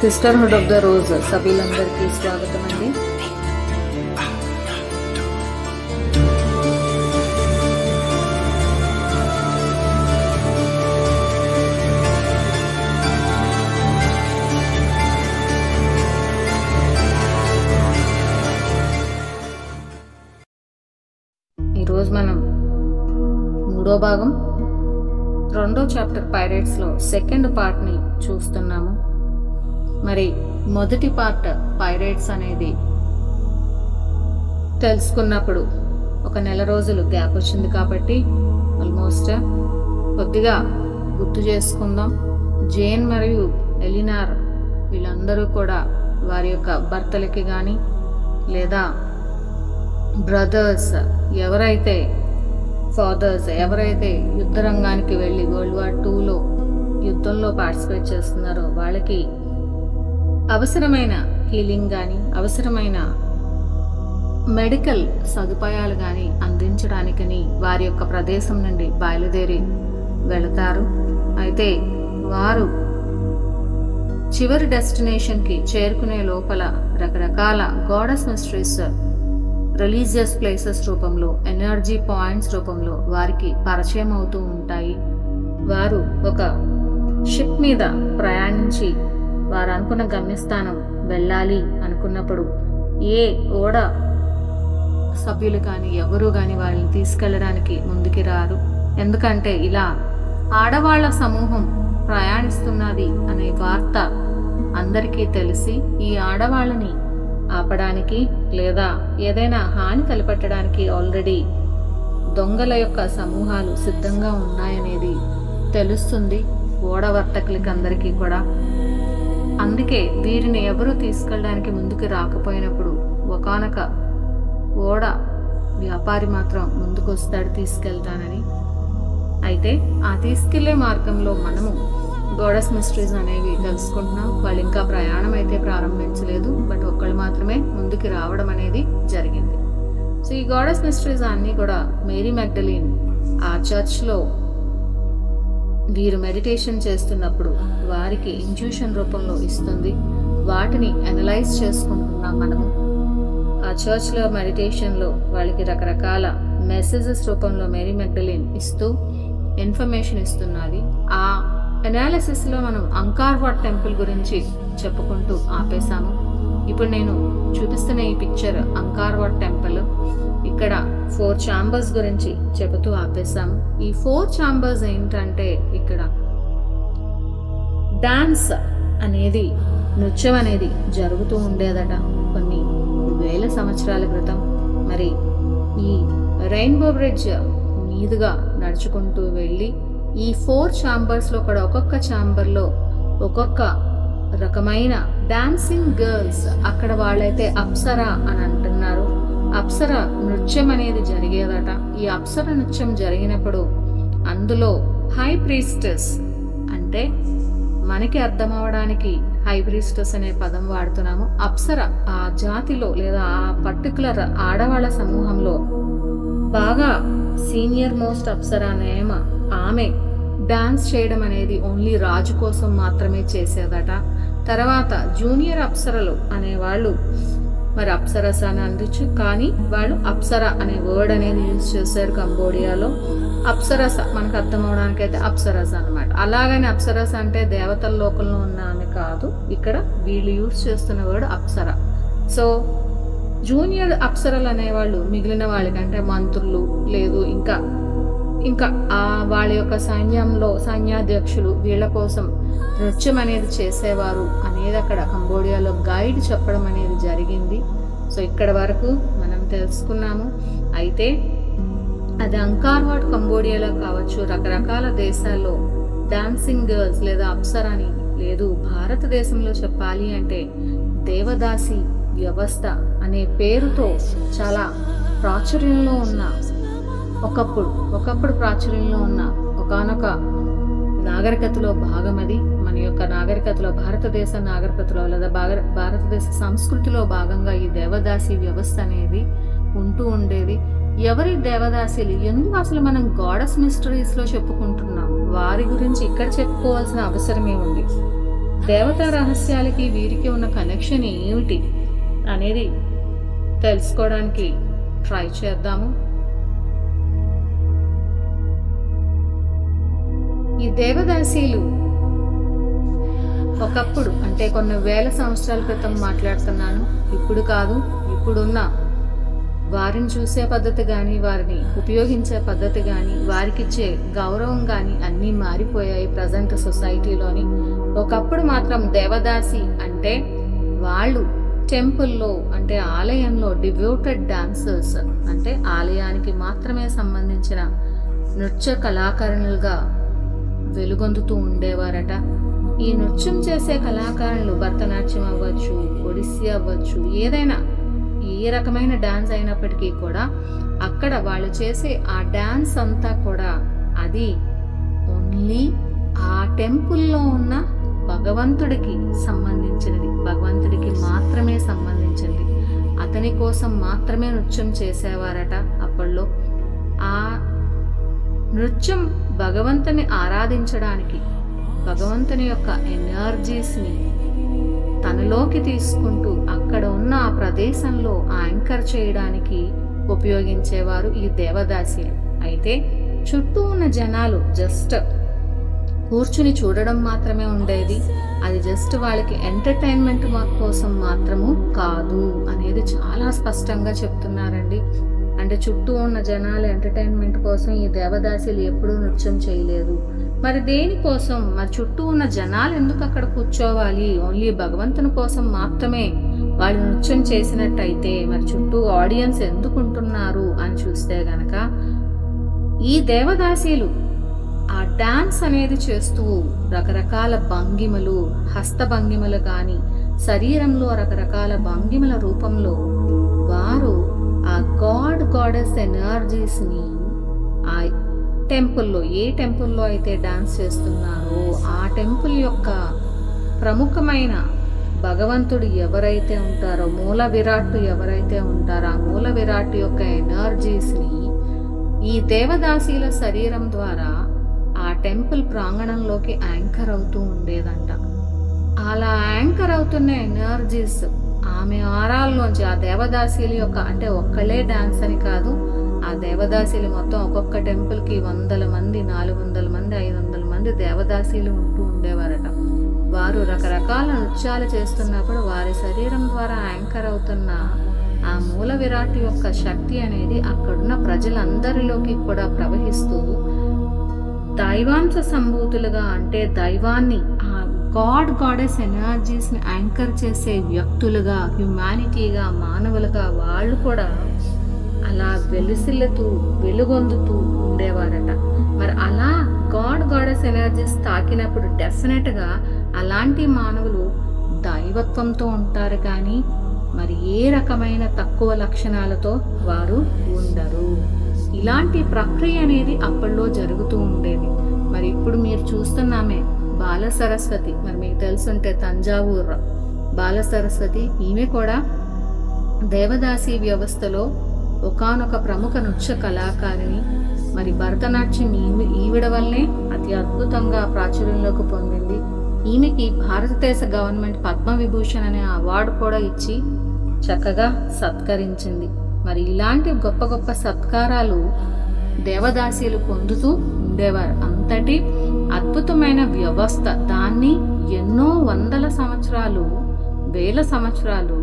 Sisterhood of the rose సభ్యులందరికీ స్వాగతం అండి. ఈరోజు మనం మూడో భాగం 2వ చాప్టర్ పైరేట్స్లో సెకండ్ పార్ట్ని చూస్తున్నాము. మరి మొదటి పార్ట్ పైరేట్స్ అనేది తెలుసుకున్నప్పుడు ఒక నెల రోజులు గ్యాప్ వచ్చింది కాబట్టి ఆల్మోస్ట్ కొద్దిగా గుర్తు చేసుకుందాం. జేన్ మరియు ఎలినార్ వీళ్ళందరూ కూడా వారి యొక్క భర్తలకి కానీ లేదా బ్రదర్స్ ఎవరైతే ఫాదర్స్ ఎవరైతే యుద్ధ రంగానికి వెళ్ళి వరల్డ్ వార్ 2లో యుద్ధంలో పార్టిసిపేట్ చేస్తున్నారో వాళ్ళకి అవసరమైన హీలింగ్ కానీ అవసరమైన మెడికల్ సదుపాయాలు కానీ అందించడానికని వారి యొక్క ప్రదేశం నుండి బయలుదేరి వెళతారు. అయితే వారు చివరి డెస్టినేషన్కి చేరుకునే లోపల రకరకాల గాడెస్ మిస్టరీస్ రిలీజియస్ ప్లేసెస్ రూపంలో ఎనర్జీ పాయింట్స్ రూపంలో వారికి పరిచయం అవుతూ ఉంటాయి. వారు ఒక షిప్ మీద ప్రయాణించి వారు అనుకున్న గమ్యస్థానం వెళ్ళాలి అనుకున్నప్పుడు ఏ ఓడ సభ్యులు కానీ ఎవరు కానీ వాళ్ళని తీసుకెళ్ళడానికి ముందుకి రారు. ఎందుకంటే ఇలా ఆడవాళ్ల సమూహం ప్రయాణిస్తున్నది అనే వార్త అందరికీ తెలిసి ఈ ఆడవాళ్ళని ఆపడానికి లేదా ఏదైనా హాని తలపెట్టడానికి ఆల్రెడీ దొంగల యొక్క సమూహాలు సిద్ధంగా ఉన్నాయనేది తెలుస్తుంది ఓడ వర్తకులకి అందరికీ కూడా. అందుకే వీరిని ఎవరు తీసుకెళ్ళడానికి ముందుకు రాకపోయినప్పుడు ఒకానొక ఓడ వ్యాపారి మాత్రం ముందుకు వస్తాడు తీసుకెళ్తానని. అయితే ఆ తీసుకెళ్లే మార్గంలో మనము గాడెస్ మిస్టరీస్ అనేవి తెలుసుకుంటున్నాం. వాళ్ళు ఇంకా ప్రయాణం అయితే ప్రారంభించలేదు, బట్ ఒక్కళ్ళు మాత్రమే ముందుకు రావడం అనేది జరిగింది. సో ఈ గాడెస్ మిస్టరీస్ అన్నీ కూడా మేరీ మెగ్డలిన్ ఆ చర్చ్లో వీరు మెడిటేషన్ చేస్తున్నప్పుడు వారికి ఇంట్యూషన్ రూపంలో ఇస్తుంది. వాటిని అనలైజ్ చేసుకుంటున్నాం మనము. ఆ చర్చ్లో మెడిటేషన్లో వాళ్ళకి రకరకాల మెసేజెస్ రూపంలో మేరీ మెగ్డలిన్ ఇస్తూ ఇన్ఫర్మేషన్ ఇస్తున్నది. ఆ అనాలిసిస్లో మనం అంకార్ వాట్ టెంపుల్ గురించి చెప్పుకుంటూ ఆపేశాము. ఇప్పుడు నేను చూపిస్తున్న ఈ పిక్చర్ అంకార్ వాట్ టెంపుల్. ఇక్కడ 4 ఛాంబర్స్ గురించి చెబుతూ ఆపేశాము. ఈ 4 ఛాంబర్స్ ఏంటంటే ఇక్కడ డాన్స్ అనేది నృత్యం అనేది జరుగుతూ ఉండేదట కొన్ని వేల సంవత్సరాల క్రితం. మరి ఈ రెయిన్బో బ్రిడ్జ్ మీదుగా నడుచుకుంటూ వెళ్ళి ఈ 4 ఛాంబర్స్లో కూడా ఒక్కొక్క ఛాంబర్లో ఒక్కొక్క రకమైన డాన్సింగ్ గర్ల్స్, అక్కడ వాళ్ళైతే అప్సరా అని అంటున్నారు. అప్సర నృత్యం అనేది జరిగేదట. ఈ అప్సర నృత్యం జరిగినప్పుడు అందులో హై ప్రీస్టెస్ అంటే మనకి అర్థం అవడానికి హై ప్రీస్టెస్ అనే పదం వాడుతున్నాము. అప్సర ఆ జాతిలో లేదా ఆ పర్టికులర్ ఆడవాళ్ళ సమూహంలో బాగా సీనియర్ మోస్ట్ అప్సరా నేమ ఆమె డాన్స్ చేయడం అనేది ఓన్లీ రాజు కోసం మాత్రమే చేసేదట. తర్వాత జూనియర్ అప్సరలు అనేవాళ్ళు మరి అప్సరస అని అనొచ్చు, కానీ వాళ్ళు అప్సర అనే వర్డ్ అనేది యూజ్ చేశారు కంబోడియాలో. అప్సరస మనకు అర్థం అవడానికి అయితే అప్సరస అనమాట. అలాగని అప్సరస అంటే దేవతల లోకంలో ఉన్న ఆమె కాదు, ఇక్కడ వీళ్ళు యూజ్ చేస్తున్న వర్డ్ అప్సర. సో జూనియర్ అప్సరలు అనేవాళ్ళు మిగిలిన వాళ్ళకంటే మంత్రులు లేదు ఇంకా వాళ్ళ యొక్క సైన్యాధ్యక్షులు వీళ్ళ కోసం నృత్యం అనేది చేసేవారు అనేది అక్కడ కంబోడియాలో గైడ్ చెప్పడం అనేది జరిగింది. సో ఇక్కడ వరకు మనం తెలుసుకున్నాము. అయితే అది అంకార్ వాట్ కంబోడియాలో కావచ్చు, రకరకాల దేశాల్లో డాన్సింగ్ గర్ల్స్ లేదా అప్సరాని లేదు భారతదేశంలో చెప్పాలి అంటే దేవదాసి వ్యవస్థ అనే పేరుతో చాలా ప్రాచుర్యంలో ఉన్న ఒకప్పుడు ప్రాచుర్యంలో ఉన్న ఒకానొక నాగరికతలో భాగం అది. మన యొక్క నాగరికతలో భారతదేశ నాగరికతలో లేదా భారతదేశ సంస్కృతిలో భాగంగా ఈ దేవదాసి వ్యవస్థ అనేది ఉంటూ ఉండేది. ఎవరి దేవదాసీలు ఎందుకు అసలు మనం గాడెస్ మిస్టరీస్ లో చెప్పుకుంటున్నాం, వారి గురించి ఇక్కడ చెప్పుకోవాల్సిన అవసరమే ఉంది. దేవతా రహస్యాలకి వీరికి ఉన్న కనెక్షన్ ఏమిటి అనేది తెలుసుకోవడానికి ట్రై చేద్దాము. ఈ దేవదాసీలు ఒకప్పుడు, అంటే కొన్ని వేల సంవత్సరాల క్రితం మాట్లాడుతున్నాను, ఇప్పుడు కాదు, ఇప్పుడున్న వారిని చూసే పద్ధతి కానీ, వారిని ఉపయోగించే పద్ధతి కానీ, వారికిచ్చే గౌరవం కానీ అన్నీ మారిపోయాయి ప్రజెంట్ సొసైటీలోని. ఒకప్పుడు మాత్రం దేవదాసి అంటే వాళ్ళు టెంపుల్లో, అంటే ఆలయంలో డివోటెడ్ డాన్సర్స్, అంటే ఆలయానికి మాత్రమే సంబంధించిన నృత్య కళాకారులుగా వెలుగొందుతూ ఉండేవారట. ఈ నృత్యం చేసే కళాకారులు భరతనాట్యం అవ్వచ్చు, ఒడిస్సీ అవ్వచ్చు, ఏదైనా ఏ రకమైన డాన్స్ అయినప్పటికీ కూడా అక్కడ వాళ్ళు చేసే ఆ డాన్స్ అంతా కూడా అది ఓన్లీ ఆ టెంపుల్లో ఉన్న భగవంతుడికి సంబంధించినది, భగవంతుడికి మాత్రమే సంబంధించింది. అతని కోసం మాత్రమే నృత్యం చేసేవారట అప్పట్లో. ఆ నృత్యం భగవంతుని ఆరాధించడానికి, భగవంతుని యొక్క ఎనర్జీస్ని తనలోకి తీసుకుంటూ అక్కడ ఉన్న ఆ ప్రదేశంలో యాంకర్ చేయడానికి ఉపయోగించేవారు ఈ దేవదాసీలు. అయితే చుట్టూ ఉన్న జనాలు జస్ట్ కూర్చుని చూడడం మాత్రమే ఉండేది. అది జస్ట్ వాళ్ళకి ఎంటర్టైన్మెంట్ కోసం మాత్రము కాదు అనేది చాలా స్పష్టంగా చెప్తున్నారండి. అంటే చుట్టూ ఉన్న జనాలు ఎంటర్టైన్మెంట్ కోసం ఈ దేవదాసీలు ఎప్పుడూ నృత్యం చేయలేదు. మరి దేనికోసం? మరి చుట్టూ ఉన్న జనాలు ఎందుకు అక్కడ కూర్చోవాలి? ఓన్లీ భగవంతుని కోసం మాత్రమే వాళ్ళు నృత్యం చేసినట్టయితే మరి చుట్టూ ఆడియన్స్ ఎందుకు ఉంటున్నారు అని చూస్తే గనక, ఈ దేవదాసీలు ఆ డాన్స్ అనేది చేస్తూ రకరకాల భంగిమలు, హస్త భంగిమలు కానీ, శరీరంలో రకరకాల భంగిమల రూపంలో వారు ఆ గాడెస్ ఎనర్జీస్ని ఆ టెంపుల్లో, ఏ టెంపుల్లో అయితే డాన్స్ చేస్తున్నారో ఆ టెంపుల్ యొక్క ప్రముఖమైన భగవంతుడు ఎవరైతే ఉంటారో, మూల విరాట్ ఎవరైతే ఉంటారో ఆ మూల విరాట్ యొక్క ఎనర్జీస్ని ఈ దేవదాసీల శరీరం ద్వారా ఆ టెంపుల్ ప్రాంగణంలోకి యాంకర్ అవుతూ ఉండేదంట. అలా యాంకర్ అవుతున్న ఎనర్జీస్ ఆమె ఆరాల్లోంచి, ఆ దేవదాసీల యొక్క, అంటే ఒక్కలే డాన్స్ అని కాదు, ఆ దేవదాసీలు మొత్తం ఒక్కొక్క టెంపుల్కి 100 మంది, 400 మంది, 500 మంది దేవదాసీలు ఉంటూ ఉండేవారట. వారు రకరకాల నృత్యాలు చేస్తున్నప్పుడు వారి శరీరం ద్వారా యాంకర్ అవుతున్న ఆ మూల విరాట్ యొక్క శక్తి అనేది అక్కడున్న ప్రజలందరిలోకి కూడా ప్రవహిస్తూ దైవాంశ సంభూతులుగా, అంటే దైవాన్ని, ఆ గాడెస్ ఎనర్జీస్ని యాంకర్ చేసే వ్యక్తులుగా, హ్యుమానిటీగా, మానవులుగా వాళ్ళు కూడా అలా వెలుసిల్లుతూ వెలుగొందుతూ ఉండేవారట. మరి అలా గాడెస్ ఎనర్జీస్ తాకినప్పుడు డెఫినెట్గా అలాంటి మానవులు దైవత్వంతో ఉంటారు, కానీ మరి ఏ రకమైన తక్కువ లక్షణాలతో వారు ఉండరు. ఇలాంటి ప్రక్రియ అనేది అప్పట్లో జరుగుతూ ఉండేది. మరి ఇప్పుడు మీరు చూస్తున్నామే బాల సరస్వతి, మరి మీకు తెలుసుంటే తంజావూరు బాల సరస్వతి, ఈమె కూడా దేవదాసీ వ్యవస్థలో ఒకానొక ప్రముఖ నృత్య కళాకారిణి. మరి భరతనాట్యం ఈవిడ వల్లనే అతి అద్భుతంగా ప్రాచుర్యంలోకి పొందింది. ఈమెకి భారతదేశ గవర్నమెంట్ పద్మవిభూషణ్ అనే అవార్డు కూడా ఇచ్చి చక్కగా సత్కరించింది. మరి ఇలాంటి గొప్ప గొప్ప సత్కారాలు దేవదాసీలు పొందుతూ ఉండేవారు. అంతటి అద్భుతమైన వ్యవస్థ, దాన్ని ఎన్నో వందల సంవత్సరాలు, వేల సంవత్సరాలు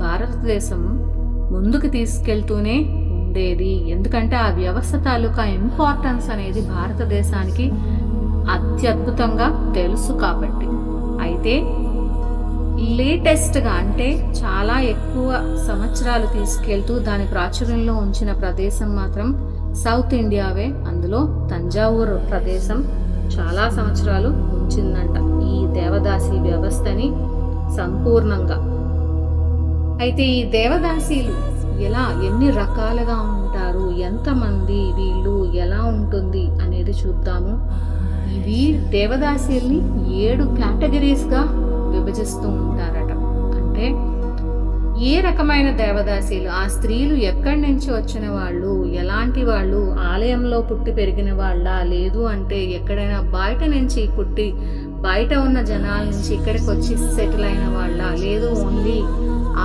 భారతదేశం ముందుకు తీసుకెళ్తూనే ఉండేది. ఎందుకంటే ఆ వ్యవస్థ తాలూకా ఇంపార్టెన్స్ అనేది భారతదేశానికి అత్యద్భుతంగా తెలుసు కాబట్టి. అయితే లేటెస్ట్గా, అంటే చాలా ఎక్కువ సంవత్సరాలు తీసుకెళ్తూ దాని ప్రాచుర్యంలో ఉంచిన ప్రదేశం మాత్రం సౌత్ ఇండియావే. అందులో తంజావూరు ప్రదేశం చాలా సంవత్సరాలు ఉంచిందంట ఈ దేవదాసీ వ్యవస్థని సంపూర్ణంగా. అయితే ఈ దేవదాసీలు ఎన్ని రకాలుగా ఉంటారు, ఎంతమంది, వీళ్ళు ఎలా ఉంటుంది అనేది చూద్దాము. ఇవి దేవదాసీల్ని 7 కేటగిరీస్గా విభజిస్తూ ఉంటారట. అంటే ఏ రకమైన దేవదాసీలు, ఆ స్త్రీలు ఎక్కడి నుంచి వచ్చిన వాళ్ళు, ఎలాంటి వాళ్ళు, ఆలయంలో పుట్టి పెరిగిన వాళ్ళ, లేదు అంటే ఎక్కడైనా బయట నుంచి పుట్టి బయట ఉన్న జనాల నుంచి ఇక్కడికి వచ్చి సెటిల్ అయిన వాళ్ళ, లేదు ఓన్లీ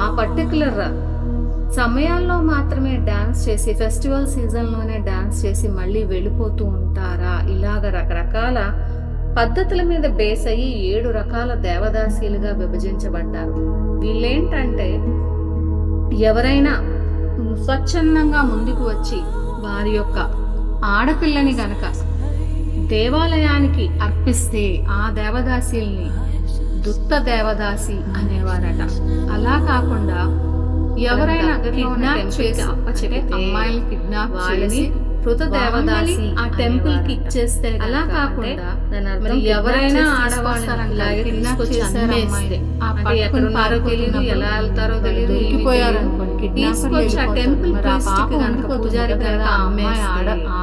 ఆ పర్టికులర్ సమయాల్లో మాత్రమే డాన్స్ చేసి ఫెస్టివల్ సీజన్లోనే డాన్స్ చేసి మళ్ళీ వెళ్ళిపోతూ ఉంటారా? ఇలాగ రకరకాల పద్ధతుల మీద బేస్ అయ్యి 7 రకాల దేవదాసీలుగా విభజించబడ్డారు. వీళ్ళేంటంటే ఎవరైనా స్వచ్ఛందంగా ముందుకు వచ్చి వారి యొక్క ఆడపిల్లని గనక దేవాలయానికి అర్పిస్తే ఆ దేవదాసీల్ని దుత్త దేవదాసి అనేవారట. అలా కాకుండా ఎవరైనా కిడ్నాప్ చేసి అప్పచెప్తే అమ్మాయిలు కిడ్నాప్ చేసి కృత దేవదాసి ఆ టెంపుల్ కి ఇచ్చేస్తే, అలా కాకుండా ఎవరైనా ఆడవాళ్ళని తీసుకొచ్చి ఎలా వెళ్తారో తెలియదు, తీసుకొచ్చి ఆ టెంపుల్ పూజారి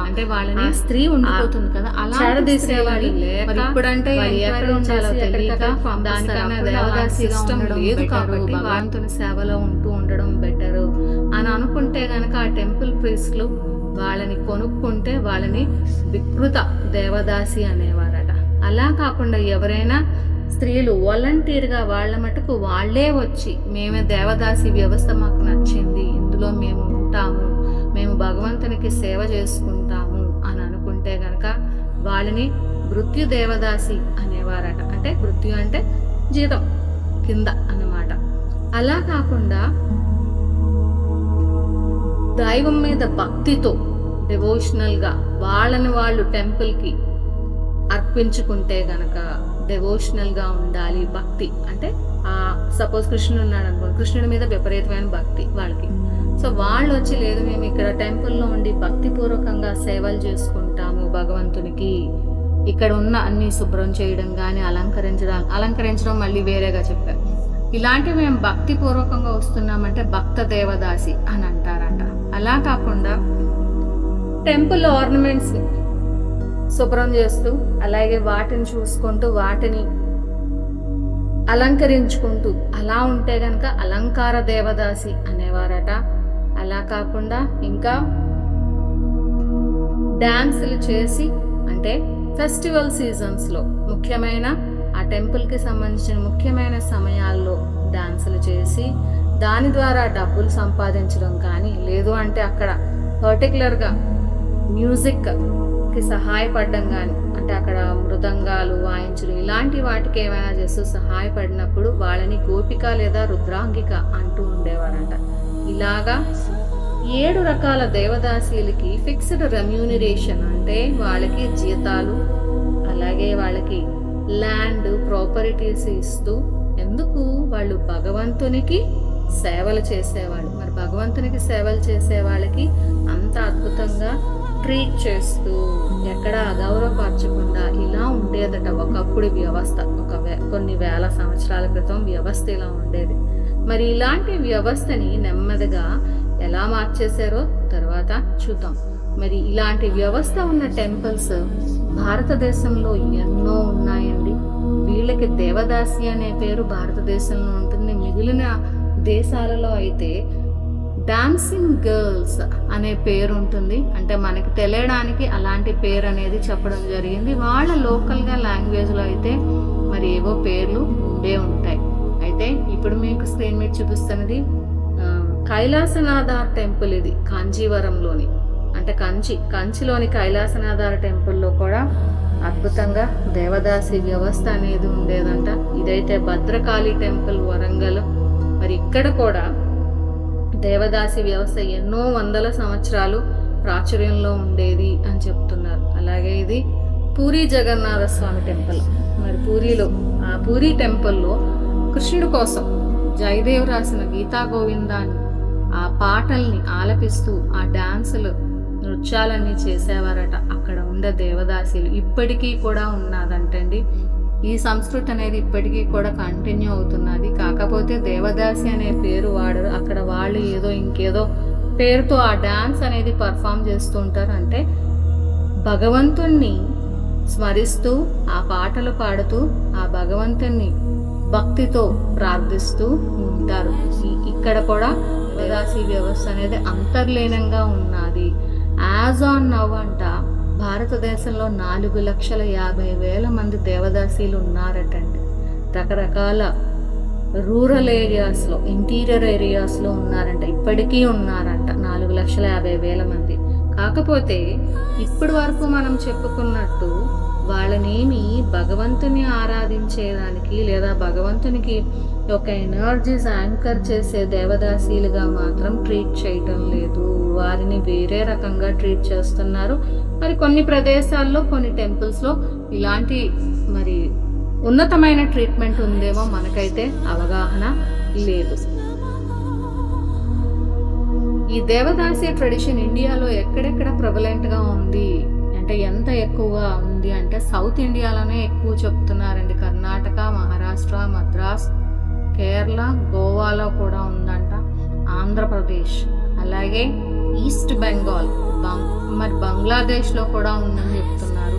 అంటే వాళ్ళని స్త్రీ ఉండిపోతుంది కదా, అలా చేరదీసేవాళ్ళు. మరి ఇప్పుడంటే ఎక్కడ ఉండాలో తెలియక దానికన్నా దేవదాసి సిస్టమ్ లేదు కాబట్టి భగవంతుని సేవలో ఉంటూ ఉండడం బెటర్ అని అనుకుంటే గనక ఆ టెంపుల్ ప్రీస్ట్లు వాళ్ళని కొనుక్కుంటే వాళ్ళని వికృత దేవదాసి అనేవారట. అలా కాకుండా ఎవరైనా స్త్రీలు వాలంటీర్గా వాళ్ళ మటుకు వాళ్లే వచ్చి మేమే దేవదాసి వ్యవస్థ మాకు నచ్చింది, ఇందులో మేము ఉంటాము, మేము భగవంతునికి సేవ చేసుకుంటాము అని అనుకుంటే గనక వాళ్ళని మృత్యు దేవదాసి అనేవారట. అంటే మృత్యు అంటే జీతం కింద అన్నమాట. అలా కాకుండా దైవం మీద భక్తితో డివోషనల్ గా వాళ్ళని వాళ్ళు టెంపుల్ కి అర్పించుకుంటే గనక డివోషనల్ గా ఉండాలి. భక్తి అంటే సపోజ్ కృష్ణుడు ఉన్నాడు అనుకో, కృష్ణుడి మీద విపరీతమైన భక్తి వాళ్ళకి. సో వాళ్ళు వచ్చి లేదు మేము ఇక్కడ టెంపుల్లో ఉండి భక్తి పూర్వకంగా సేవలు చేసుకుంటాము భగవంతునికి, ఇక్కడ ఉన్న అన్ని శుభ్రం చేయడం కానీ అలంకరించడం మళ్ళీ వేరేగా చెప్పారు. ఇలాంటివి మేము భక్తి పూర్వకంగా వస్తున్నామంటే భక్త దేవదాసి అని అంటారంట. అలా కాకుండా టెంపుల్ ఆర్నమెంట్స్ శుభ్రం చేస్తూ అలాగే వాటిని చూసుకుంటూ వాటిని అలంకరించుకుంటూ అలా ఉంటే గనక అలంకార దేవదాసి అనేవారట. అలా కాకుండా ఇంకా డాన్సులు చేసి అంటే ఫెస్టివల్ సీజన్స్ లో ముఖ్యమైన ఆ టెంపుల్ కి సంబంధించిన ముఖ్యమైన సమయాల్లో డాన్సులు చేసి దాని ద్వారా డబ్బులు సంపాదించడం కానీ, లేదు అంటే అక్కడ పర్టికులర్ గా మ్యూజిక్ కి సహాయపడడం కానీ, అంటే అక్కడ మృదంగాలు వాయించడం ఇలాంటి వాటికి ఏమైనా చేస్తూ సహాయపడినప్పుడు వాళ్ళని గోపిక లేదా రుద్రాంగిక అంటూ ఉండేవారంట. ఇలాగా 7 రకాల దేవదాసీలకి ఫిక్స్డ్ రెమ్యూనరేషన్ అంటే వాళ్ళకి జీతాలు, అలాగే వాళ్ళకి ల్యాండ్ ప్రాపర్టీస్ ఇస్తూ, ఎందుకు వాళ్ళు భగవంతునికి సేవలు చేసేవాళ్ళు. మరి భగవంతునికి సేవలు చేసే వాళ్ళకి అంత అద్భుతంగా ట్రీట్ చేస్తూ ఎక్కడ అగౌరవపరచకుండా ఇలా ఉండేదట ఒకప్పుడు వ్యవస్థ. కొన్ని వేల సంవత్సరాల క్రితం వ్యవస్థ ఇలా ఉండేది. మరి ఇలాంటి వ్యవస్థని నెమ్మదిగా ఎలా మార్చేశారో తర్వాత చూద్దాం. మరి ఇలాంటి వ్యవస్థ ఉన్న టెంపుల్స్ భారతదేశంలో ఎన్నో ఉన్నాయండి. వీళ్ళకి దేవదాసి అనే పేరు భారతదేశంలో ఉంటుంది. మిగిలిన దేశాలలో అయితే డాన్సింగ్ గర్ల్స్ అనే పేరు ఉంటుంది. అంటే మనకి తెలియడానికి అలాంటి పేరు అనేది చెప్పడం జరిగింది. వాళ్ళ లోకల్గా లాంగ్వేజ్లో అయితే మరి ఏవో పేర్లు ఉండే ఉంటాయి. అయితే ఇప్పుడు మీకు స్క్రీన్ మీద చూపిస్తున్నది కైలాసనాథర్ టెంపుల్. ఇది కాంచీవరంలోని అంటే కంచిలోని కైలాసనాథర్ టెంపుల్లో కూడా అద్భుతంగా దేవదాసి వ్యవస్థ అనేది ఉండేదంట. ఇదైతే భద్రకాళి టెంపుల్ వరంగల్. మరి ఇక్కడ కూడా దేవదాసి వ్యవస్థ ఎన్నో వందల సంవత్సరాలు ప్రాచుర్యంలో ఉండేది అని చెప్తున్నారు. అలాగే ఇది పూరి జగన్నాథ స్వామి టెంపుల్. మరి పూరి టెంపుల్లో కృష్ణుడి కోసం జయదేవ్ రాసిన గీతా గోవిందాన్ని ఆ పాటల్ని ఆలపిస్తూ ఆ డాన్సులు నృత్యాలన్నీ చేసేవారట అక్కడ ఉండే దేవదాసీలు. ఇప్పటికీ కూడా ఉన్నదంటండి. ఈ సంస్కృతి అనేది ఇప్పటికీ కూడా కంటిన్యూ అవుతున్నది. కాకపోతే దేవదాసి అనే పేరు వాడరు. అక్కడ వాళ్ళు ఏదో ఇంకేదో పేరుతో ఆ డాన్స్ అనేది పర్ఫామ్ చేస్తూ ఉంటారు. అంటే భగవంతుణ్ణి స్మరిస్తూ ఆ పాటలు పాడుతూ ఆ భగవంతుణ్ణి భక్తితో ప్రార్థిస్తూ ఉంటారు. ఇక్కడ ఇక్కడ కూడా దేవదాసి వ్యవస్థ అనేది అంతర్లీనంగా ఉన్నది. యాజ్ ఆన్ నవ్ అంట భారతదేశంలో 4,50,000 మంది దేవదాసీలు ఉన్నారటండి. రకరకాల రూరల్ ఏరియాస్లో, ఇంటీరియర్ ఏరియాస్లో ఉన్నారంట, ఇప్పటికీ ఉన్నారంట 4,50,000 మంది. కాకపోతే ఇప్పటి వరకు మనం చెప్పుకున్నట్టు వాళ్ళనేమి భగవంతుని ఆరాధించేదానికి లేదా భగవంతునికి ఒక ఎనర్జీస్ యాంకర్ చేసే దేవదాసీలుగా మాత్రం ట్రీట్ చేయటం లేదు. వారిని వేరే రకంగా ట్రీట్ చేస్తున్నారు. మరి కొన్ని ప్రదేశాల్లో, కొన్ని టెంపుల్స్లో ఇలాంటి మరి ఉన్నతమైన ట్రీట్మెంట్ ఉందేమో మనకైతే అవగాహన లేదు. ఈ దేవదాసి ట్రెడిషన్ ఇండియాలో ఎక్కడెక్కడ ప్రెవలెంట్గా ఉంది అంటే ఎంత ఎక్కువగా ఉంది అంటే సౌత్ ఇండియాలోనే ఎక్కువ చెప్తున్నారండి. కర్ణాటక, మహారాష్ట్ర, మద్రాస్, కేరళ, గోవాలో కూడా ఉందంట, ఆంధ్రప్రదేశ్, అలాగే ఈస్ట్ బెంగాల్, మరి బంగ్లాదేశ్లో కూడా ఉందని చెప్తున్నారు.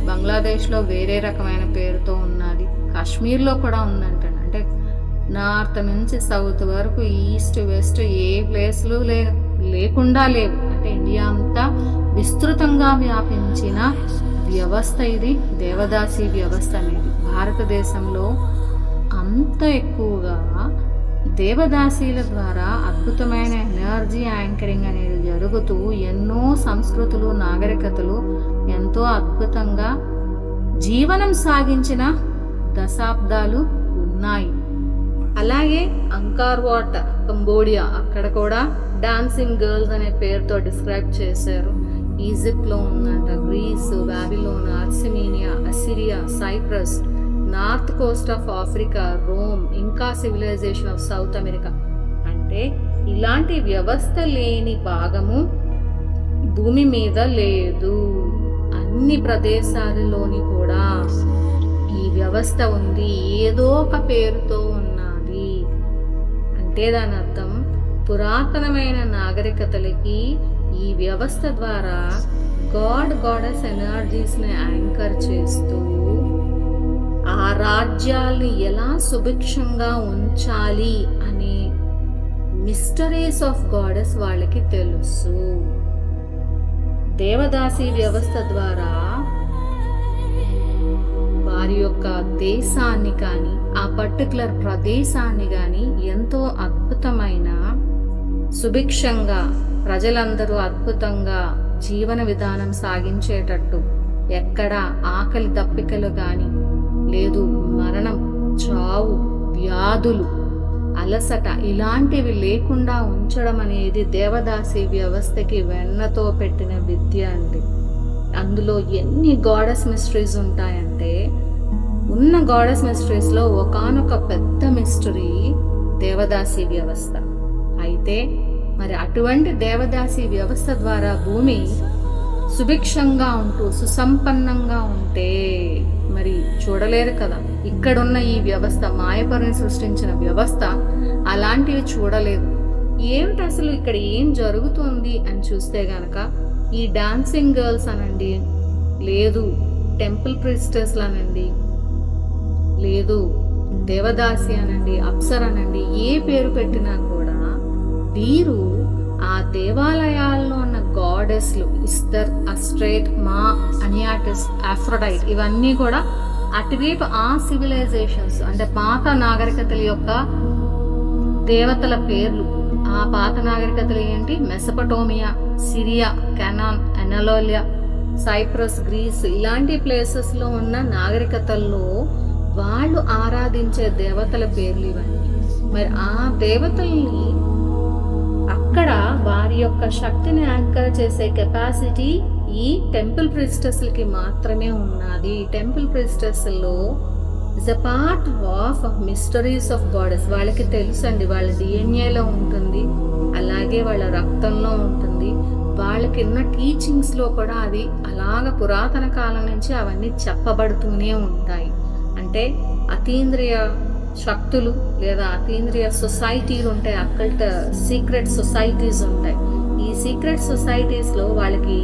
బంగ్లాదేశ్లో వేరే రకమైన పేరుతో ఉన్నది. కాశ్మీర్లో కూడా ఉందంట. అంటే నార్త్ నుంచి సౌత్ వరకు, ఈస్ట్ వెస్ట్ ఏ ప్లేస్లు లేకుండా లేవు. అంటే ఇండియా అంతా విస్తృతంగా వ్యాపించిన వ్యవస్థ ఇది దేవదాసి వ్యవస్థ అనేది. భారతదేశంలో అంత ఎక్కువగా దేవదాసీల ద్వారా అద్భుతమైన ఎనర్జీ యాంకరింగ్ అనేది జరుగుతూ ఎన్నో సంస్కృతులు, నాగరికతలు ఎంతో అద్భుతంగా జీవనం సాగించిన దశాబ్దాలు ఉన్నాయి. అలాగే అంకార్ వాట్, కంబోడియా, అక్కడ కూడా డాన్సింగ్ గర్ల్స్ అనే పేరుతో డిస్క్రైబ్ చేశారు. ఈజిప్ట్లో ఉందంట, గ్రీస్, బాబిలోన్, ఆర్సిమేనియా, Assyria, Cyprus, north coast of Africa, Rome, ఇంకా సివిలైజేషన్ ఆఫ్ సౌత్ అమెరికా. అంటే ఇలాంటి వ్యవస్థ లేని భాగము భూమి మీద లేదు. అన్ని ప్రదేశాలలోని కూడా ఈ వ్యవస్థ ఉంది, ఏదో ఒక పేరుతో ఉన్నది. అంటే దాని అర్థం పురాతనమైన నాగరికతలకి ఈ వ్యవస్థ ద్వారా గాడెస్ ఎనర్జీస్ ని యాంకర్ చేస్తూ ఆ రాజ్యాల్ని ఎలా సుభిక్షంగా ఉంచాలి అనే మిస్టరీస్ ఆఫ్ గాడెస్ వాళ్ళకి తెలుసు. దేవదాసి వ్యవస్థ ద్వారా వారి యొక్క దేశాన్ని కానీ ఆ పర్టికులర్ ప్రదేశాన్ని కానీ ఎంతో అద్భుతమైన సుభిక్షంగా ప్రజలందరూ అద్భుతంగా జీవన విధానం సాగించేటట్టు, ఎక్కడ ఆకలి దప్పికలు కానీ లేదు, మరణం, చావు, వ్యాధులు, అలసట ఇలాంటివి లేకుండా ఉంచడం అనేది దేవదాసి వ్యవస్థకి వెన్నతో పెట్టిన విద్య అండి. అందులో ఎన్ని గాడెస్ మిస్టరీస్ ఉంటాయంటే, ఉన్న గాడెస్ మిస్టరీస్లో ఒకానొక పెద్ద మిస్టరీ దేవదాసి వ్యవస్థ. అయితే మరి అటువంటి దేవదాసి వ్యవస్థ ద్వారా భూమి సుభిక్షంగా ఉంటూ సుసంపన్నంగా ఉంటే మరి చూడలేరు కదా. ఇక్కడున్న ఈ వ్యవస్థ, మాయపరుని సృష్టించిన వ్యవస్థ అలాంటివి చూడలేదు. ఏమిటి అసలు ఇక్కడ ఏం జరుగుతుంది అని చూస్తే గనక ఈ డాన్సింగ్ గర్ల్స్ అనండి, లేదు టెంపుల్ ప్రిస్టర్స్లు అనండి, లేదు దేవదాసి అనండి, అప్సర్ అనండి, ఏ పేరు పెట్టినా కూడా వీరు ఆ దేవాలయాల్లో ఉన్న గాడెస్లు ఇస్తర్, అస్ట్రేట్, మా, అనియాటిస్, ఆఫ్రోడైట్ ఇవన్నీ కూడా అటువైపు ఆ సివిలైజేషన్స్ అంటే పాత నాగరికతల యొక్క దేవతల పేర్లు. ఆ పాత నాగరికతలు ఏంటి? Mesopotamia, Syria, Canaan, Anatolia, Cyprus, Greece ఇలాంటి ప్లేసెస్లో ఉన్న నాగరికతల్లో వాళ్ళు ఆరాధించే దేవతల పేర్లు ఇవన్నీ. మరి ఆ దేవతల్ని అక్కడ వారి యొక్క శక్తిని యాంకర్ చేసే కెపాసిటీ ఈ టెంపుల్ ప్రిస్టెస్లకి మాత్రమే ఉన్నది. టెంపుల్ ప్రిస్టెస్లో is a part of mysteries of goddess. వాళ్ళకి తెలుసండి, వాళ్ళ డిఎన్ఏలో ఉంటుంది, అలాగే వాళ్ళ రక్తంలో ఉంటుంది, వాళ్ళకి ఉన్న టీచింగ్స్లో కూడా అది అలాగ పురాతన కాలం నుంచి అవన్నీ చెప్పబడుతూనే ఉంటాయి. అంటే అతీంద్రియ శక్తులు లేదా అతీంద్రియ సొసైటీలు ఉంటాయి, అకల్ట్ సీక్రెట్ సొసైటీస్ ఉంటాయి. ఈ సీక్రెట్ సొసైటీస్లో వాళ్ళకి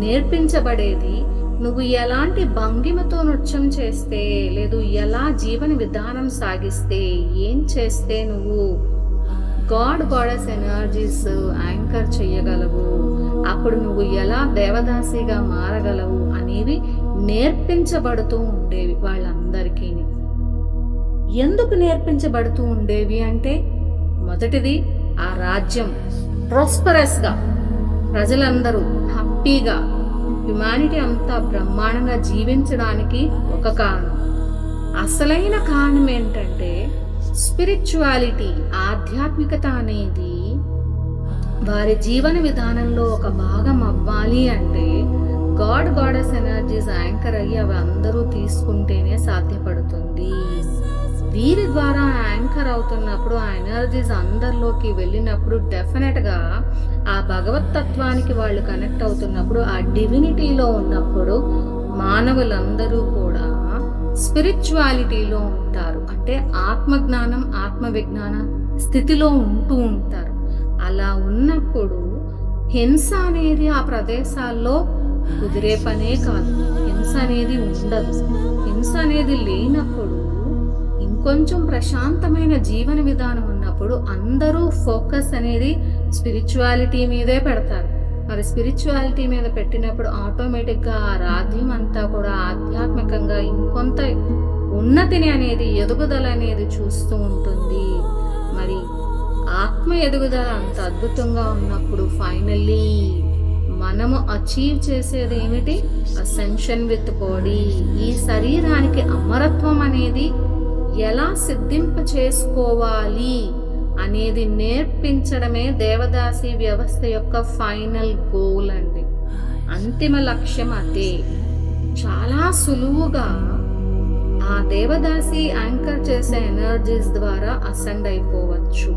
నేర్పించబడేది నువ్వు ఎలాంటి భంగిమతో నృత్యం చేస్తే, లేదు ఎలా జీవన విధానం సాగిస్తే, ఏం చేస్తే నువ్వు గాడ్ గాడెస్ ఎనర్జీస్ యాంకర్ చెయ్యగలవు, అప్పుడు నువ్వు ఎలా దేవదాసిగా మారగలవు అనేవి నేర్పించబడుతూ ఉండేవి వాళ్ళందరికీ. ఎందుకు నేర్పించబడుతూ ఉండేవి అంటే, మొదటిది ఆ రాజ్యం ప్రాస్పరస్ గా, ప్రజలందరూ హ్యాపీగా, హ్యుమానిటీ అంతా బ్రహ్మాండంగా జీవించడానికి ఒక కారణం. అసలైన కారణం ఏంటంటే స్పిరిచువాలిటీ, ఆధ్యాత్మికత అనేది వారి జీవన విధానంలో ఒక భాగం అవ్వాలి అంటే గాడ్ గాడెస్ ఎనర్జీస్ యాంకర్ అయ్యి అవి అందరూ తీసుకుంటేనే సాధ్యపడుతుంది. వీరి ద్వారా యాంకర్ అవుతున్నప్పుడు ఆ ఎనర్జీస్ అందరిలోకి వెళ్ళినప్పుడు డెఫినెట్ గా ఆ భగవతత్వానికి వాళ్ళు కనెక్ట్ అవుతున్నప్పుడు, ఆ డివినిటీలో ఉన్నప్పుడు మానవులందరూ కూడా స్పిరిచువాలిటీలో ఉంటారు. అంటే ఆత్మజ్ఞానం, ఆత్మ విజ్ఞాన స్థితిలో ఉంటూ ఉంటారు. అలా ఉన్నప్పుడు హింస అనేది ఆ ప్రదేశాల్లో కుదిరే పనే కాదు. హింస అనేది ఉండదు. హింస అనేది లేనప్పుడు, ఇంకొంచెం ప్రశాంతమైన జీవన విధానం ఉన్నప్పుడు అందరూ ఫోకస్ అనేది స్పిరిచువాలిటీ మీదే పెడతారు. మరి స్పిరిచువాలిటీ మీద పెట్టినప్పుడు ఆటోమేటిక్గా ఆ రాజ్యం అంతా కూడా ఆధ్యాత్మికంగా ఇంకొంత ఉన్నతిని అనేది, ఎదుగుదల అనేది చూస్తూ ఉంటుంది. మరి ఆత్మ ఎదుగుదల అంత అద్భుతంగా ఉన్నప్పుడు ఫైనల్లీ మనము అచీవ్ చేసేది ఏమిటి? Ascension with body. ఈ శరీరానికి అమరత్వం అనేది ఎలా సిద్ధింప చేసుకోవాలి అనేది నేర్పించడమే దేవదాసి వ్యవస్థ యొక్క ఫైనల్ గోల్ అండి. అంతిమ లక్ష్యం అదే. చాలా సులువుగా ఆ దేవదాసి యాంకర్ చేసే ఎనర్జీస్ ద్వారా అసెండ్ అయిపోవచ్చు.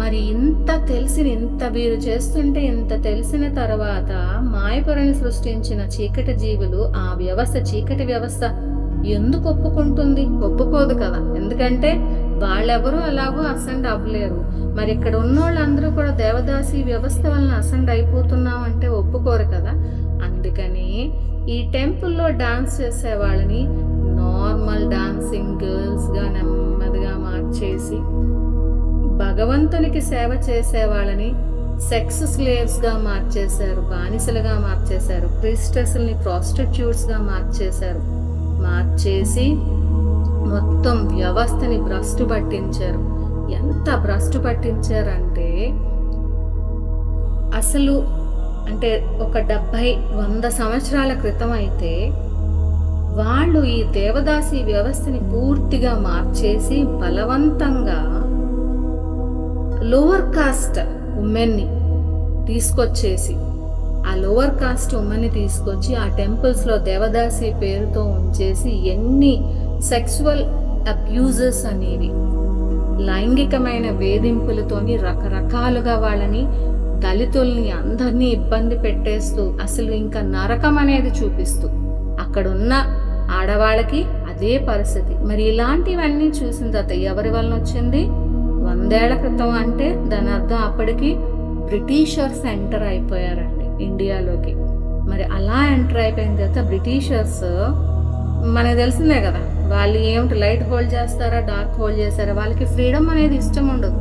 మరి ఇంత వీరు చేస్తుంటే, ఇంత తెలిసిన తర్వాత మాయపురని సృష్టించిన చీకటి జీవులు ఆ వ్యవస్థ, చీకటి వ్యవస్థ ఎందుకు ఒప్పుకుంటుంది? ఒప్పుకోదు కదా. ఎందుకంటే వాళ్ళెవరూ అలాగూ అసెండ్ అవ్వలేరు. మరి ఇక్కడ ఉన్నోళ్ళందరూ కూడా దేవదాసి వ్యవస్థ వలన అసెండ్ అయిపోతున్నామంటే ఒప్పుకోరు కదా. అందుకని ఈ టెంపుల్లో డాన్స్ చేసే వాళ్ళని నార్మల్ డాన్సింగ్ గర్ల్స్ గా నెమ్మదిగా మార్చేసి, భగవంతునికి సేవ చేసే వాళ్ళని సెక్స్ స్లేవ్స్ గా మార్చేశారు, బానిసలుగా మార్చేశారు. ప్రీస్టెస్ని ప్రాస్టిట్యూట్స్ గా మార్చేసి మొత్తం వ్యవస్థని భ్రష్టు పట్టించారు. ఎంత భ్రష్టు పట్టించారంటే అసలు అంటే ఒక 70-100 సంవత్సరాల క్రితం అయితే వాళ్ళు ఈ దేవదాసి వ్యవస్థని పూర్తిగా మార్చేసి బలవంతంగా లోవర్ కాస్ట్ ఉమెన్ని తీసుకొచ్చేసి, ఆ లోవర్ కాస్ట్ ఉమెన్ని తీసుకొచ్చి ఆ టెంపుల్స్ లో దేవదాసి పేరుతో ఉంచేసి ఎన్ని సెక్సువల్ అబ్యూజెస్ అనేవి, లైంగికమైన వేధింపులతోని రకరకాలుగా వాళ్ళని, దళితుల్ని అందరినీ ఇబ్బంది పెట్టేస్తూ, అసలు ఇంకా నరకం అనేది చూపిస్తూ, అక్కడున్న ఆడవాళ్ళకి అదే పరిస్థితి. మరి ఇలాంటివన్నీ చూసిన తర్వాత ఎవరి వలన వచ్చింది? 100 ఏళ్ల క్రితం అంటే దాని అర్థం అప్పటికి బ్రిటిషర్స్ ఎంటర్ అయిపోయారండి ఇండియాలోకి. మరి అలా ఎంటర్ అయిపోయిన తర్వాత బ్రిటిషర్స్ మనకు తెలిసిందే కదా, వాళ్ళు ఏమిటి లైట్ హోల్డ్ చేస్తారా, డార్క్ హోల్డ్ చేస్తారా, వాళ్ళకి ఫ్రీడమ్ అనేది ఇష్టం ఉండదు.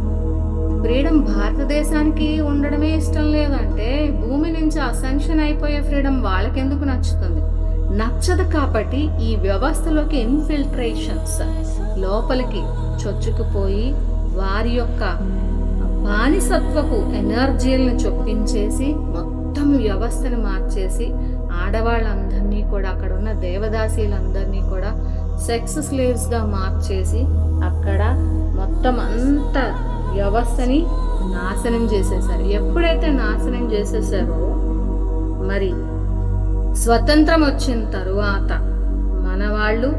ఫ్రీడమ్ భారతదేశానికి ఉండడమే ఇష్టం లేదంటే భూమి నుంచి అసెన్షన్ అయిపోయే ఫ్రీడమ్ వాళ్ళకెందుకు నచ్చుతుంది? నచ్చదు. కాబట్టి ఈ వ్యవస్థలోకి ఇన్ఫిల్ట్రేషన్స్, లోపలికి చొచ్చుకుపోయి వారి యొక్క బానిసత్వపు ఎనర్జీలను చొప్పించేసి మొత్తం వ్యవస్థను మార్చేసి ఆడవాళ్ళందరినీ కూడా, అక్కడ ఉన్న దేవదాసీలందరినీ కూడా సెక్స్ స్లేవ్స్ గా మార్చేసి అక్కడ మొత్తం అంత వ్యవస్థని నాశనం చేసేసారు. ఎప్పుడైతే నాశనం చేసేసారో మరి స్వతంత్రం వచ్చిన తరువాత మన వాళ్ళు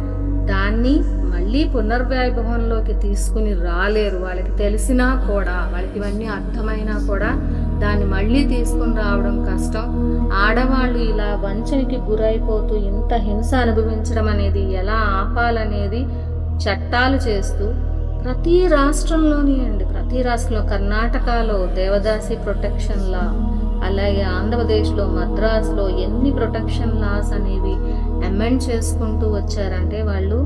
దాన్ని మళ్ళీ పునర్వైభవంలోకి తీసుకుని రాలేరు. వాళ్ళకి తెలిసినా కూడా, వాళ్ళకి ఇవన్నీ అర్థమైనా కూడా దాన్ని మళ్ళీ తీసుకుని రావడం కష్టం. ఆడవాళ్ళు ఇలా వంచనకి గురైపోతూ ఇంత హింస అనుభవించడం అనేది ఎలా ఆపాలనేది చట్టాలు చేస్తూ ప్రతి రాష్ట్రంలోని ప్రతి రాష్ట్రంలో, కర్ణాటకలో దేవదాసి ప్రొటెక్షన్ లా, అలాగే ఆంధ్రప్రదేశ్లో మద్రాసులో ఎన్ని ప్రొటెక్షన్ లాస్ అనేవి అమెండ్ చేసుకుంటూ వచ్చారంటే వాళ్ళు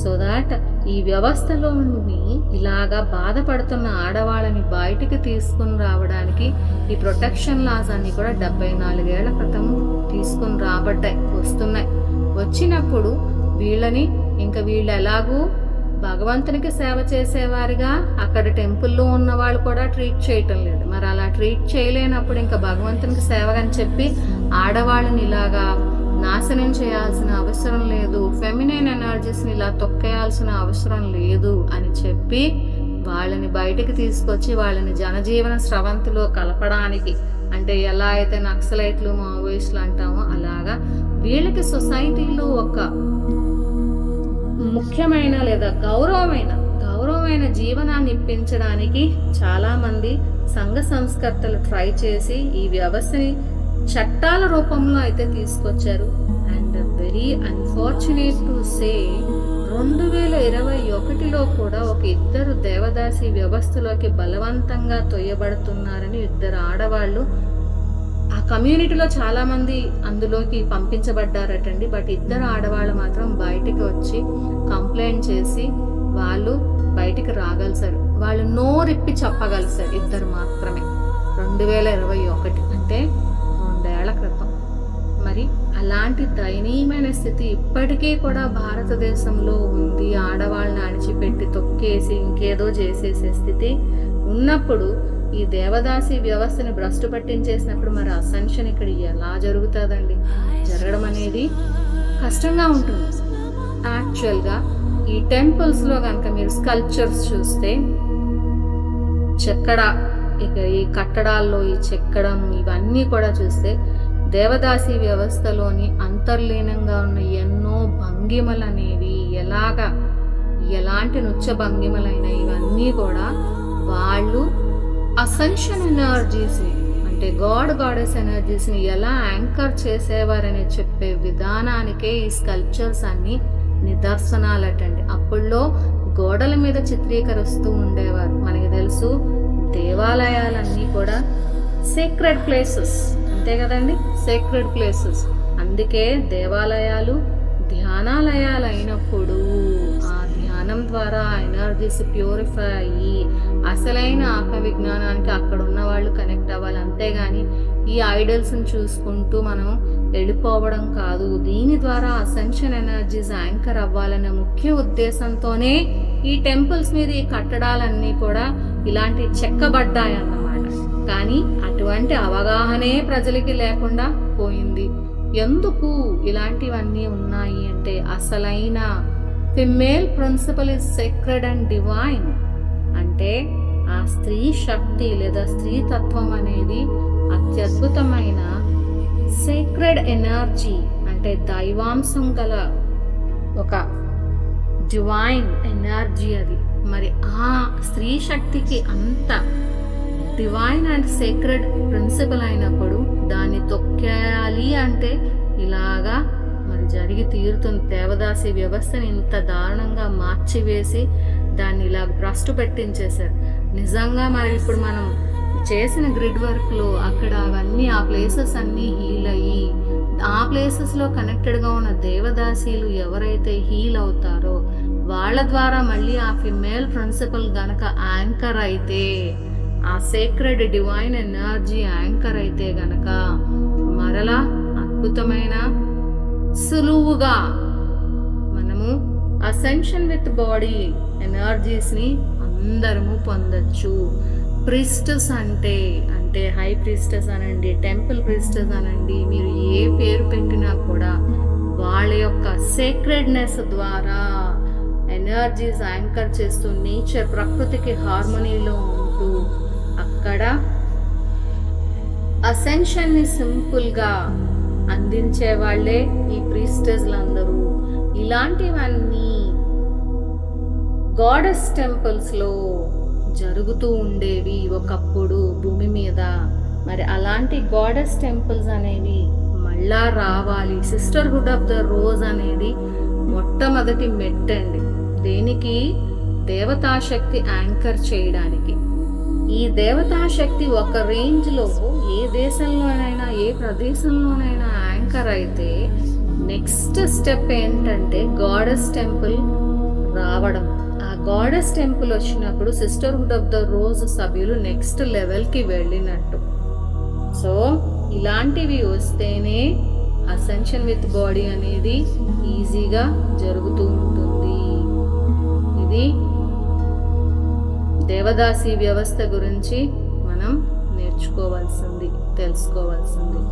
సో దాట్ ఈ వ్యవస్థలోని ఇలాగా బాధపడుతున్న ఆడవాళ్ళని బయటికి తీసుకుని రావడానికి ఈ ప్రొటెక్షన్ లాస్ అన్ని కూడా 74 ఏళ్ల క్రితం తీసుకుని వస్తున్నాయి. వచ్చినప్పుడు వీళ్ళని ఇంకా వీళ్ళు ఎలాగూ భగవంతునికి సేవ చేసేవారిగా అక్కడ టెంపుల్లో ఉన్న వాళ్ళు కూడా ట్రీట్ చేయటం లేదు. మరి అలా ట్రీట్ చేయలేనప్పుడు ఇంకా భగవంతునికి సేవగని చెప్పి ఆడవాళ్ళని ఇలాగా నాశనం చేయాల్సిన అవసరం లేదు, ఫెమినైన్ ఎనర్జీస్ని ఇలా తొక్కేయాల్సిన అవసరం లేదు అని చెప్పి వాళ్ళని బయటికి తీసుకొచ్చి వాళ్ళని జనజీవన స్రవంతిలో కలపడానికి, అంటే ఎలా అయితే నక్సలైట్లు మావోయిస్టులు అంటామో అలాగా వీళ్ళకి సొసైటీలో ఒక ముఖ్యమైన లేదా గౌరవమైన జీవనాన్ని ఇప్పించడానికి చాలా మంది సంఘ సంస్కర్తలు ట్రై చేసి ఈ వ్యవస్థని చట్టాల రూపంలో అయితే తీసుకొచ్చారు. And very unfortunate to say 2021లో కూడా ఒక 2 దేవదాసి వ్యవస్థలోకి బలవంతంగా తొయ్యబడుతున్నారని 2 ఆడవాళ్ళు ఆ కమ్యూనిటీలో చాలా మంది అందులోకి పంపించబడ్డారటండి. బట్ 2 ఆడవాళ్ళు మాత్రం బయటికి వచ్చి కంప్లైంట్ చేసి వాళ్ళు బయటికి రాగలిసారు. వాళ్ళు నోరిప్పి చెప్పగలిసారు 2 మాత్రమే. 2021 అంటే 2 ఏళ్ల క్రితం. మరి అలాంటి దయనీయమైన స్థితి ఇప్పటికీ కూడా భారతదేశంలో ఉంది. ఆడవాళ్ళని అణిచిపెట్టి తొక్కేసి ఇంకేదో చేసేసే స్థితి ఉన్నప్పుడు ఈ దేవదాసి వ్యవస్థని భ్రష్టు పట్టించేసినప్పుడు మరి అసెన్షన్ ఇక్కడ ఎలా జరుగుతుందండి? జరగడం అనేది కష్టంగా ఉంటుంది. యాక్చువల్గా ఈ టెంపుల్స్లో కనుక మీరు స్కల్ప్చర్స్ చూస్తే ఇక ఈ కట్టడాల్లో ఈ చెక్కడం ఇవన్నీ కూడా చూస్తే దేవదాసి వ్యవస్థలోని అంతర్లీనంగా ఉన్న ఎన్నో భంగిమలు అనేవి ఎలాంటి నృత్య భంగిమలైన ఇవన్నీ కూడా వాళ్ళు అసెన్షన్ ఎనర్జీస్ని, అంటే గాడెస్ ఎనర్జీస్ని ఎలా యాంకర్ చేసేవారని చెప్పే విధానానికే ఈ స్కల్ప్చర్స్ అన్ని నిదర్శనాలటండి. అప్పుల్లో గోడల మీద చిత్రీకరిస్తూ ఉండేవారు. మనకి తెలుసు దేవాలయాలన్నీ కూడా సేక్రెడ్ ప్లేసెస్, అంతే కదండి, సేక్రెడ్ ప్లేసెస్. అందుకే దేవాలయాలు ధ్యానాలయాలు అయినప్పుడు ఆ ధ్యానం ద్వారా ఎనర్జీస్ ప్యూరిఫై అయ్యి అసలైన ఆత్మ విజ్ఞానానికి అక్కడ ఉన్న వాళ్ళు కనెక్ట్ అవ్వాలి. అంతేగాని ఈ ఐడల్స్ని చూసుకుంటూ మనం వెళ్ళిపోవడం కాదు. దీని ద్వారా అసెన్షన్ ఎనర్జీస్ యాంకర్ అవ్వాలనే ముఖ్య ఉద్దేశంతోనే ఈ టెంపుల్స్ మీద ఈ కట్టడాలన్నీ కూడా ఇలాంటి చెక్కబడ్డాయి అన్నమాట. కానీ అటువంటి అవగాహనే ప్రజలకి లేకుండా పోయింది. ఎందుకు ఇలాంటివన్నీ ఉన్నాయి అంటే అసలైన female principle is sacred and divine. అంటే ఆ స్త్రీ శక్తి లేదా స్త్రీ తత్వం అనేది అత్యద్భుతమైన సేక్రెడ్ ఎనర్జీ, అంటే దైవాంశం గల ఒక డివైన్ ఎనర్జీ అది. మరి ఆ స్త్రీ శక్తికి అంత డివైన్ అండ్ సేక్రెడ్ ప్రిన్సిపల్ అయినప్పుడు దాన్ని తొక్కేయాలి అంటే ఇలాగా మరి జరిగి తీరుతుంది. దేవదాసి వ్యవస్థని ఇంత దారుణంగా మార్చివేసి దాన్ని ఇలా భ్రష్టు పెట్టించేశారు. నిజంగా మరి ఇప్పుడు మనం చేసిన గ్రిడ్ వర్క్లో అక్కడ అవన్నీ ఆ ప్లేసెస్ అన్నీ హీల్ అయ్యి ఆ ప్లేసెస్లో కనెక్టెడ్గా ఉన్న దేవదాసీలు ఎవరైతే హీల్ అవుతారో వాళ్ళ ద్వారా మళ్ళీ ఆ ఫిమేల్ ప్రిన్సిపల్ గనక యాంకర్ అయితే, ఆ సేక్రెడ్ డివైన్ ఎనర్జీ యాంకర్ అయితే గనక మరలా అద్భుతమైన సులువుగా మనము అసెన్షన్ విత్ బాడీ ఎనర్జీస్ని అందరము పొందొచ్చు. ప్రీస్టెస్ అంటే హై ప్రీస్టెస్ అనండి, టెంపుల్ ప్రీస్టెస్ అనండి, మీరు ఏ పేరు పెట్టినా కూడా వాళ్ళ యొక్క సేక్రెడ్నెస్ ద్వారా ఎనర్జీస్ యాంకర్ చేస్తూ నేచర్ ప్రకృతికి హార్మనీలో ఉంటూ అక్కడ అసెన్షన్ని సింపుల్గా అందించే వాళ్ళే ఈ ప్రీస్టెస్లందరూ. ఇలాంటివన్నీ గాడెస్ టెంపుల్స్లో జరుగుతూ ఉండేవి ఒకప్పుడు భూమి మీద. మరి అలాంటి గాడెస్ టెంపుల్స్ అనేవి మళ్ళా రావాలి. సిస్టర్హుడ్ ఆఫ్ ద రోజ్ అనేది మొట్టమొదటి మెట్టండి. దేనికి? దేవతాశక్తి యాంకర్ చేయడానికి. ఈ దేవతాశక్తి ఒక రేంజ్లో ఏ దేశంలోనైనా ఏ ప్రదేశంలోనైనా యాంకర్ అయితే నెక్స్ట్ స్టెప్ ఏంటంటే గాడెస్ టెంపుల్ రావడం, ఆ గాడెస్ టెంపుల్ వచ్చినప్పుడు సిస్టర్హుడ్ ఆఫ్ ద రోజ్ సభ్యులు నెక్స్ట్ లెవెల్కి వెళ్ళినట్టు. సో ఇలాంటివి వస్తేనే అసెన్షన్ విత్ బాడీ అనేది ఈజీగా జరుగుతూ ఉంటుంది. ఇది దేవదాసి వ్యవస్థ గురించి మనం నేర్చుకోవాల్సింది, తెలుసుకోవాల్సింది.